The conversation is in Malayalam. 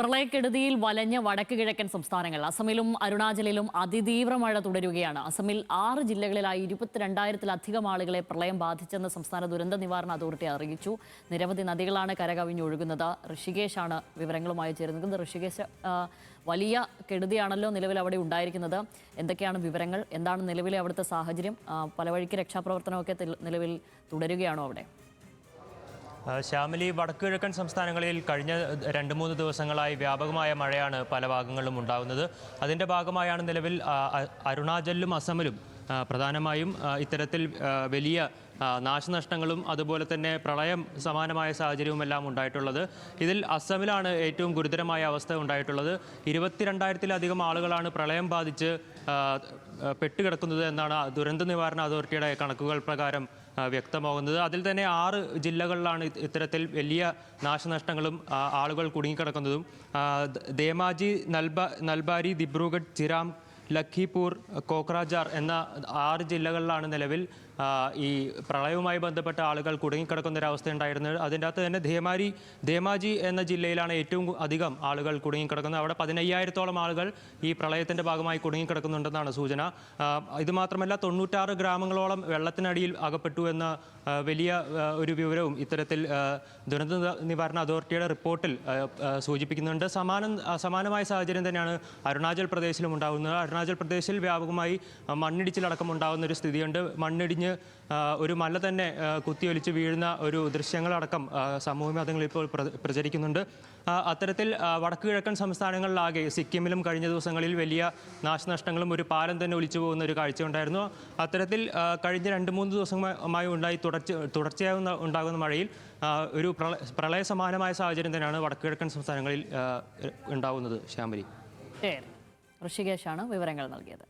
പ്രളയക്കെടുതിയിൽ വലഞ്ഞ വടക്ക് കിഴക്കൻ സംസ്ഥാനങ്ങൾ അസമിലും അരുണാചലിലും അതിതീവ്ര മഴ തുടരുകയാണ്. അസമിൽ 6 ജില്ലകളിലായി 22,000-ലധികം ആളുകളെ പ്രളയം ബാധിച്ചെന്ന് സംസ്ഥാന ദുരന്ത നിവാരണ അതോറിറ്റി അറിയിച്ചു. നിരവധി നദികളാണ് കരകവിഞ്ഞൊഴുകുന്നത്. ഋഷികേശാണ് വിവരങ്ങളുമായി ചേരുന്നത്. ഋഷികേശ്, വലിയ കെടുതിയാണല്ലോ നിലവിൽ അവിടെ ഉണ്ടായിരിക്കുന്നത്. എന്തൊക്കെയാണ് വിവരങ്ങൾ? എന്താണ് നിലവിലെ അവിടുത്തെ സാഹചര്യം? പല വഴിക്ക് രക്ഷാപ്രവർത്തനമൊക്കെ നിലവിൽ തുടരുകയാണോ അവിടെ? ശ്യാമിലി, വടക്കുകിഴക്കൻ സംസ്ഥാനങ്ങളിൽ കഴിഞ്ഞ 2-3 ദിവസങ്ങളായി വ്യാപകമായ മഴയാണ് പല ഭാഗങ്ങളിലും ഉണ്ടാകുന്നത്. അതിൻ്റെ ഭാഗമായാണ് നിലവിൽ അരുണാചലിലും അസമിലും പ്രധാനമായും ഇത്തരത്തിൽ വലിയ നാശനഷ്ടങ്ങളും അതുപോലെ തന്നെ പ്രളയം സമാനമായ സാഹചര്യവുമെല്ലാം ഉണ്ടായിട്ടുള്ളത്. ഇതിൽ അസമിലാണ് ഏറ്റവും ഗുരുതരമായ അവസ്ഥ ഉണ്ടായിട്ടുള്ളത്. 22,000-ലധികം ആളുകളാണ് പ്രളയം ബാധിച്ച് പെട്ടുകിടക്കുന്നത് എന്നാണ് ദുരന്ത നിവാരണ അതോറിറ്റിയുടെ കണക്കുകൾ പ്രകാരം വ്യക്തമാകുന്നത്. അതിൽ തന്നെ 6 ജില്ലകളിലാണ് ഇത്തരത്തിൽ വലിയ നാശനഷ്ടങ്ങളും ആളുകൾ കുടുങ്ങിക്കിടക്കുന്നതും. ധേമാജി, നൽബാരി, ദിബ്രുഗഡ്, ചിരാം, ലഖിപൂർ, കോക്രാജാർ എന്ന 6 ജില്ലകളിലാണ് നിലവിൽ ഈ പ്രളയവുമായി ബന്ധപ്പെട്ട ആളുകൾ കുടുങ്ങിക്കിടക്കുന്ന ഒരവസ്ഥ ഉണ്ടായിരുന്നത്. അതിൻ്റെ അകത്ത് തന്നെ ധേമാജി എന്ന ജില്ലയിലാണ് ഏറ്റവും അധികം ആളുകൾ കുടുങ്ങിക്കിടക്കുന്നത്. അവിടെ 15,000-ഓളം ആളുകൾ ഈ പ്രളയത്തിൻ്റെ ഭാഗമായി കുടുങ്ങിക്കിടക്കുന്നുണ്ടെന്നാണ് സൂചന. ഇതുമാത്രമല്ല 96 ഗ്രാമങ്ങളോളം വെള്ളത്തിനടിയിൽ അകപ്പെട്ടു എന്ന വലിയ ഒരു വിവരവും ഇത്തരത്തിൽ ദുരന്ത നിവാരണ അതോറിറ്റിയുടെ റിപ്പോർട്ടിൽ സൂചിപ്പിക്കുന്നുണ്ട്. സമാനമായ സാഹചര്യം തന്നെയാണ് അരുണാചൽ പ്രദേശിലും ഉണ്ടാകുന്നത്. അരുണാചൽ പ്രദേശിൽ വ്യാപകമായി മണ്ണിടിച്ചിലടക്കം ഉണ്ടാകുന്ന ഒരു സ്ഥിതിയുണ്ട്. മണ്ണിടിഞ്ഞ് ഒരു മല തന്നെ കുത്തിയൊലിച്ച് വീഴുന്ന ഒരു ദൃശ്യങ്ങളടക്കം സമൂഹ മാധ്യമങ്ങളിൽ ഇപ്പോൾ പ്രചരിക്കുന്നുണ്ട്. അത്തരത്തിൽ വടക്കു കിഴക്കൻ സംസ്ഥാനങ്ങളിലാകെ സിക്കിമിലും കഴിഞ്ഞ ദിവസങ്ങളിൽ വലിയ നാശനഷ്ടങ്ങളും ഒരു പാലം തന്നെ ഒലിച്ചു പോകുന്ന ഒരു കാഴ്ച ഉണ്ടായിരുന്നു. അത്തരത്തിൽ കഴിഞ്ഞ 2-3 ദിവസമായി തുടർച്ചയായി ഉണ്ടാകുന്ന മഴയിൽ ഒരു പ്രളയ സമാനമായ സാഹചര്യം തന്നെയാണ് വടക്കു കിഴക്കൻ സംസ്ഥാനങ്ങളിൽ ഉണ്ടാകുന്നത്. ശ്യാമലി, ഋഷികേശാണ് വിവരങ്ങൾ നൽകിയത്.